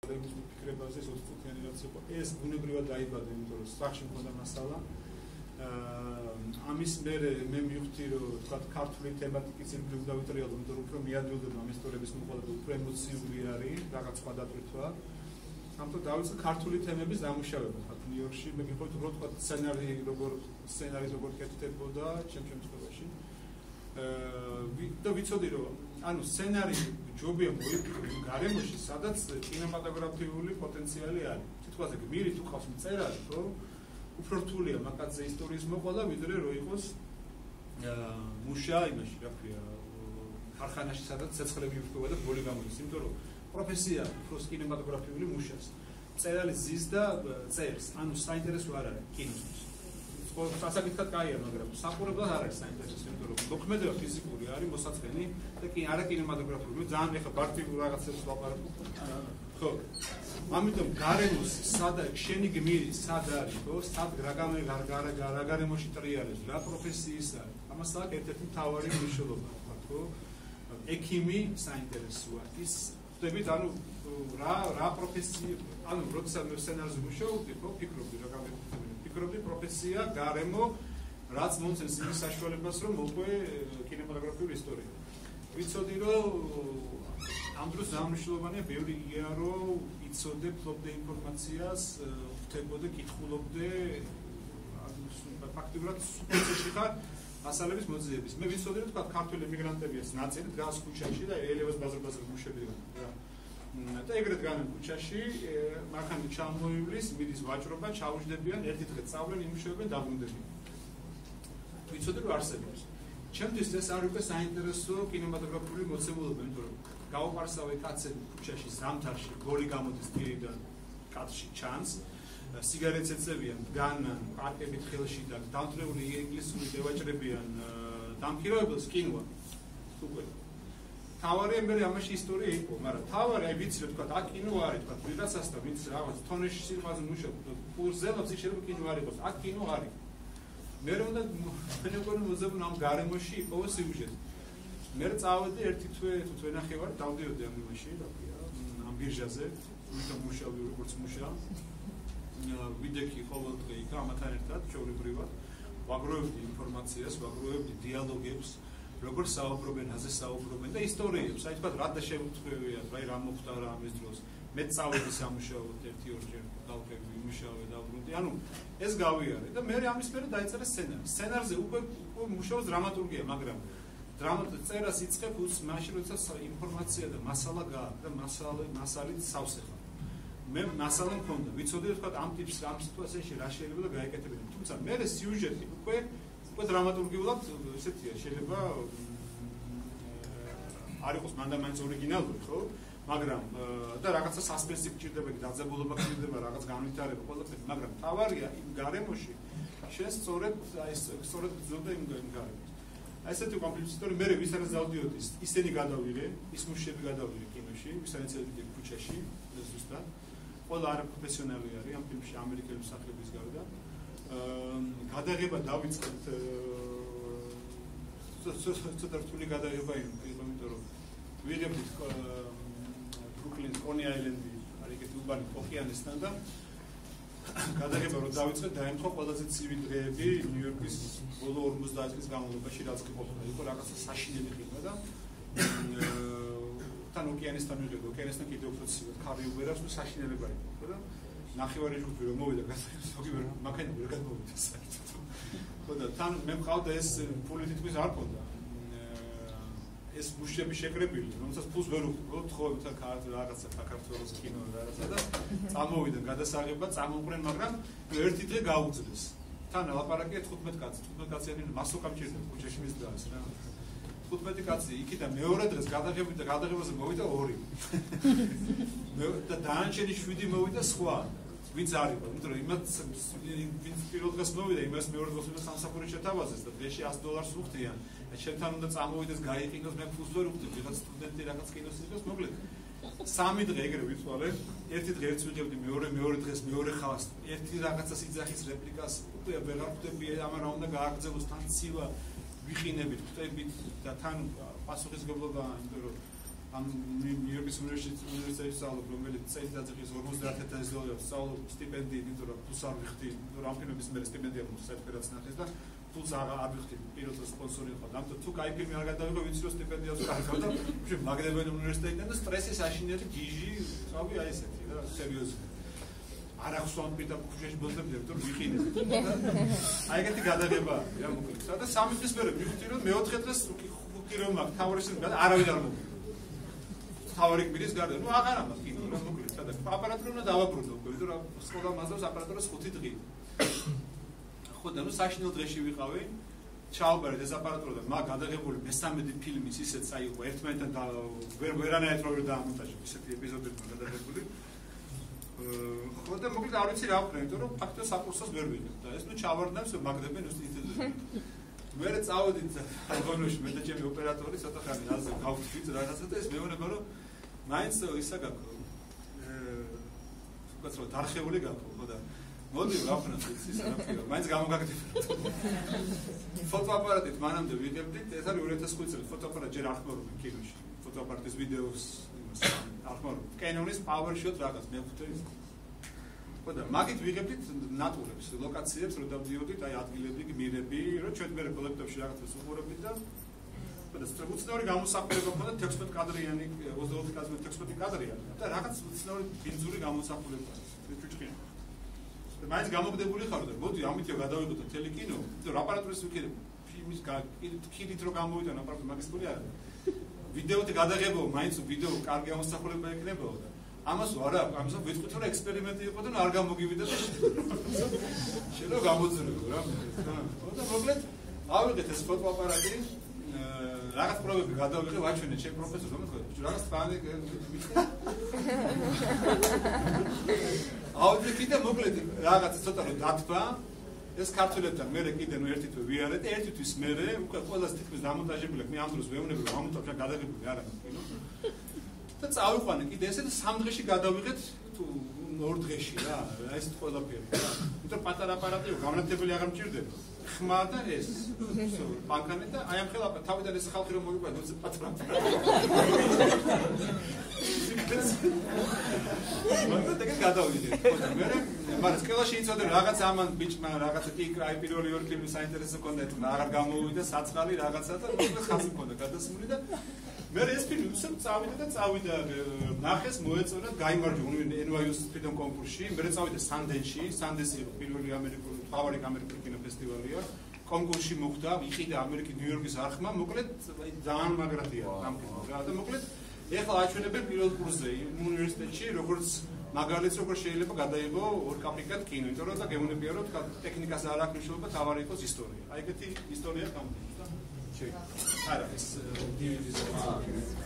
ფიქრებაზე 20 წუთიანი რაც იყო ეს ბუნებრივად დაიბადა, იმიტომ რომ სახში მქონდა მასალა. ამის მერე მე მივხვდი რომ თქვა ქართული თემატიკის ირგვლივ დავიტრიალო, იმიტომ რომ უფრო მიადვილდება ამ ისტორიების მოყოლება, უფრო ემოციური არის, რაღაც სხვა დატვირთვა. ამიტომ დავიწყე ქართული თემების დამუშავება. ნიუ-იორკში მე მიხოთ უფრო თქვა სცენარი როგორ კეთდებოდა ჩემ შემთხვევაში. და ვიცოდი რომ ანუ სცენარი ჯობია მოიფიქრო გარემოში, სადაც კინემატოგრაფიული პოტენციალი არის. სიტყვაზე გმირი თუ ყავს მწერალი, ხო? უფრო რთულია მაგაზე ისტორიის მოყოლა, ვიდრე რომ იყოს მუშა იმაში, რა ქვია, ქარხანაში, სადაც ცეცხლები იფრქება და ბოლი გამოდის, იმიტომ რომ პროფესია უფრო კინემატოგრაფიული მუშას. მწერალი ზის და წერს, ანუ საინტერესო არ არის კინოსთვის. სასაკითხად კაია, მაგრამ საყურებლად არ არის საინტერესო, იმიტომ რომ მოქმედება ფიზიკური არის, მოსაწყენი და არა კინემატოგრაფიული, ძალიან ეხა ბარტივულ რაღაცებს ვაპარაკობ. ხო. ამიტომ გარემოს სადა შენი გმირი სად არის, ხო? სად რა გარემოში ტრიალებს, რა პროფესიის არის. ამას აქვს ერთ-ერთი მთავარი მნიშვნელობა, ხო? ექიმი საინტერესოა. ის ხდებით, ანუ რა პროფესია, ანუ როცა მე სცენარზე მუშაობდი, ხო, ფიქრობდი პროფესია, გარემო, რაც მომცემს იმის საშუალებას, რომ მოყვე კინემატოგრაფიული ისტორია. ვიცოდი, რომ ამ დროს დამნიშნულოვანია ბევრი იგია, რომ იცოდე, ფლობდე ინფორმაციას, ხვდებოდე, კითხულობდე, ფაქტიურად პროცესში ხარ მასალების მოძიების. მე ვიცოდი, რომ თქვა ქართული ემიგრანტებიას ნაწილი დგას ქუჩაში და ელევას ბაზარ-ბაზარ მუშებიდან. და ეგრეთ განენ ქუჩაში, მანქანა ჩამოივლის, მიდის ვაჭრობა, ჩაუჯდებიან, ერთი დღე წავლენ, იმუშავებენ, დაბრუნდებიან. ვიცოდი, რომ არსებობს. ჩემთვის ეს არის უკვე საინტერესო კინემატოგრაფიული მოცემულობა, იმიტომ რომ გაუპარსავე კაცები ქუჩაში, ზამთარში, გოლი გამოდის პირიდან, კაცში ჩანს, სიგარეტს ეწევიან, დგანან, პარკებით ხელში და დამთრეული ინგლისური დევაჭრებიან, დამქირავებელს კინოა. უკვე თავარი მე ამაში ისტორია იყო, მაგრამ თავარი აი ვიცი რომ თქვა აქ კინო არის, თქვა ვიღაცას და ვინც რაღაც თონეში სიტყვაზე მუშაობს, კურსელებს შეიძლება კინო არ იყოს, აქ კინო არის. მე რომ და ფენებორი მოზებუნ ამ გარემოში იყო სიუჟეტი. მე წავედი ერთი თვე ნახევარი დავდიოდი ამ იმაში, რა ქვია, ამ ბირჟაზე, თვითონ მუშაობდი როგორც მუშა. ვიდექი ყოველდღე იქ ამათან ერთად ჩვეულებრივად ვაგროვებდი ინფორმაციას, ვაგროვებდი დიალოგებს, როგორ საუბრობენ, აზე საუბრობენ და ისტორიებს, აი თქვა რა და შემოწმებია, აი რა მოხდა რა ამის დროს. მე წავედი სამუშაოდ 1-2 დავკები, იმუშავე, დავბრუნდი. ანუ ეს გავიარე და მე ამის მერე დაიწერა სცენარი. სცენარზე უკვე მუშაობს დრამატურგია, მაგრამ წერას იწყებ მაშინ როცა ინფორმაცია და მასალა გააქვს და მასალით სავსე ხარ. მე მასალა მქონდა, ვიცოდი რომ თქვა ამ ტიპს ამ სიტუაციაში რა შეიძლება და გაეკეთებინა. თუმცა მე სიუჟეტი უკვე დრამატურგიულად ესეთია, შეიძლება არ იყოს მანდამაინც ორიგინალური, ხო? მაგრამ და რაღაცა სასპენსი გჭირდება, დაძაბულობა გჭირდება, რაღაც განვითარება ყველაფერი, მაგრამ თავარია იმ გარემოში შენ სწორედ გძობდა იმ გარემოს. ესეთი კომპლექსიტორი მე ვისაც დავდიოდი, ისინი გადავიღე, ის მუშები გადავიღე კინოში, ვისაც წავედი ქუჩაში, ზუსტად. ყველა არაპროფესიონალი არის ამ ფილმში ამერიკელი მსახიობის გარდა. გადაღება დავიწყეთ ცოტა რთული გადაღება იყო, იმიტომ რომ ვიღებდით ბრუკლინს, კონი აილენდი, არის ეგეთი უბანი ოკეანესთან და გადაღება რომ დავიწყეთ, დაემთხვა ყველაზე ცივი დღეები ნიუ-იორკის ბოლო 50 წლის განმავლობაში, რაც ყოფილა. იყო რაღაცა საშინელი ხილვა და თან ოკეანესთან ვიღებდი, ოკეანესთან კიდევ უფრო ცივად, ქარი უბერავს და საშინელება იყო, ხო და ნახევარი ჯგუფი რომ მოვიდა გადაღებაზე, მანქანა ვერ გადმოვიდა საერთოდ. ხო და თან მე მყავდა ეს ფული თითქმის არ მქონდა. ეს მუშები შეკრებილი, რომელსაც ფულს ვერ უხდით, ხო, რაღაცა საქართველოს კინო რაღაცა და წამოვიდა გადასაღება, წამოყრენ, მაგრამ ერთი დღე გაუძლეს. თან ლაპარაკია 15 კაცი, 15 კაციანი მასოკა მჭირდება ქუჩაში მის დღეს რა. 15 კაცი იქიდან მეორე დღეს გადაღებაზე მოვიდა 2. და დანარჩენი 7 მოვიდა სხვა. ვინც არ იყო, იმიტომ რომ იმათ ვინც პირველ დღეს მოვიდა, იმას მეორე დღეს უნდა სამსახური შეთავაზეს და დღეში $100 უხდიან. ჩემთან უნდა წამოვიდეს, გაიყინოს, მე ფულს ვერ უხდით, ვიღაც სტუდენტი რაღაც კინოს იღებს, მოკლედ. 3 დღე ეგრე ვიცვალე, ერთი დღე ერთს ვიღებდი, მეორე დღეს მეორე ხალხს, ერთი რაღაცას იძახის რეპლიკას, უკვე ვეღარ ხვდები, ამან რა უნდა გააგრძელოს, თან ცივა ვიხინებით, ხვდებით და თან პასუხისმგებლობა, იმიტომ რომ ამ ნიუ-იორკის უნივერსიტეტში სწავლობ, რომელიც წელიწადში 50000 დოლარი სწავლობ სტიპენდიით, იმიტომ რომ ფულს არ ვიხდი, რომ ამ ფილმების მერე სტიპენდია საერთოდ ნახეს და ფულს არ ვიხდი, პირველ სპონსორი ხო. ამიტომ თუ კაი ფილმი არ გადავიღო, ვიცი რომ სტიპენდიას კარგავ და მაგდებენ უნივერსიტეტიდან და სტრესის აშინელი გიჟი, ხავი აი ესეთი რა, სერიოზული. არ აქვს სამპირდა ქუჩაში ბოზდებდი, რომ ვიყიდე. აი ეგეთი გადაღებაა, რა მოკლედ. და 3 დღის მერე ვიხდი რომ მეოთხე დღეს კი რომ მაგ თავის არავინ არ მოგვიდა. თავარი გმირის გარდა, ნუ აღარა მაქვს კიდე რა მოკლედ, სადა აპარატურა უნდა დავაბრუნდო, იმიტომ რომ სკოლა მასავს აპარატურას 5 დღე. ხო და ნუ საშინელ დღეში ვიყავი, ჩააბარეთ ეს აპარატურა და მაგ გადაღებული მე-13 ფილმის ისეთ საიღო ერთმანეთთან და ვერანაირად რო დაამონტაჟე ისეთი ეპიზოდები გადაღებული. ხო და მოკლედ არ ვიცი რა ვქნა, იმიტომ რომ ფაქტობრივად საკურსოს ვერ ვიღებ და ეს ნუ ჩავარდნებს მაგდებენ უსტიტუტზე. მე წავედით ალბანოში მე და ჩემი ოპერატორი ცოტა ხანი აზე გავხდით რაღაცა და ეს მეუბნება რომ მაინც ისა გაქვს უკაცრავ დარხეული გაქვს ხო და მოდი ვახნათ ის რა მაინც გამოგაგდებოდა ფოტოაპარატით მანამდე ვიღებდით ეს არის 2005 წელი ფოტოაპარატი ჯერ არ ხმარობ კინოში ფოტოაპარატის ვიდეოს იმას არ ხმარობ კენონის PowerShot რაღაც მეხუთე ის ხო და მაგით ვიღებდით ნატურებს ლოკაციებს რომ დავდიოდით აი ადგილები გმირები რომ ჩვენ მე კოლექტივში რაღაცას უყურებდით და ხო და უცნაური გამოსახულება ქონდა 16 კადრიანი 24 კადრიანი 16 კადრიანი და რაღაც უცნაური ბინძური გამოსახულება ჩუჩქი და მაინც გამოგდებული ხარ და მოდი ამითო გადავიღოთ თელი კინო და აპარატურის ვიქიდებ ფილმის კიდით რო გამოვიდა აპარატური მაგის პული არა ვიდეოთი გადაღებო მაინც ვიდეო კარგი გამოსახულება ეკნებოდა და ამას არა, ამას ვიტყვით რომ ექსპერიმენტი იყო და არ გამოგივიდა და შეიძლება გამოძრებო რა. ხო და მოკლედ ავიღეთ ეს ფოტოაპარატი, რაღაც პრობლემები გადავიღე ვაჩვენე ჩემ პროფესორს, რომელიც რაღაც ფანი ავიღე და მოკლედ რაღაც ცოტა რომ დათბა ეს ქართველებთან მე კიდე ნუ ერთი თვე ვიარეთ და ერთი თვის მერე უკვე ყველას თითქმის დამონტაჟებული მე ამ დროს ვეუბნები რომ ამონტაჟა გადაღებული არა კინო და წავიყვანე კიდე ესე და 3 დღეში გადავიღეთ თუ 2 დღეში რა ეს ყველაფერი რა იმიტომ პატარა აპარატიო გამნათებელი აღარ მჭირდება ხმა და ეს ბანკანი და აი ამ ხელა თავიდან ეს ხალხი რომ მოიყვანო ეს პატარა მაგრამ ეგ გადავიდე ხო და მე მაგრამ სკოლაში იცოდე რაღაც ამან ბიჭმა რაღაცა აი პირველი ორი ფილმი საინტერესო კონდა აღარ გამოვიდა საწყალი რაღაცა და ხაზი მქონდა გადასმული და მე ეს ფილმი უსწრაფ წავიდა ნახეს მოეწონა გაიმარჯვა NYU-ს ფილმ კონკურსში მე წავიდა სანდენსში სანდენსი პირველი ამერიკული თავარი ამერიკული კინოფესტივალია კონკურსში მოხდა იყიდა ამერიკის ნიუ-იორკის არხმა მოკლედ ძალიან მაგრადია ამ ფილმს რა და მოკლედ ეხლა აჩვენებენ პირველ კურსზე უნივერსიტეტში როგორც მაგალითს როგორ შეიძლება გადაიღო ორკაპრიკად კინო იმიტომ რომ და გეუბნებია რომ ტექნიკას არ აქვს მნიშვნელობა თავარი იყოს ისტორია აი ეგეთი ისტორია გამოდიოდა და არა ეს DVD-ზე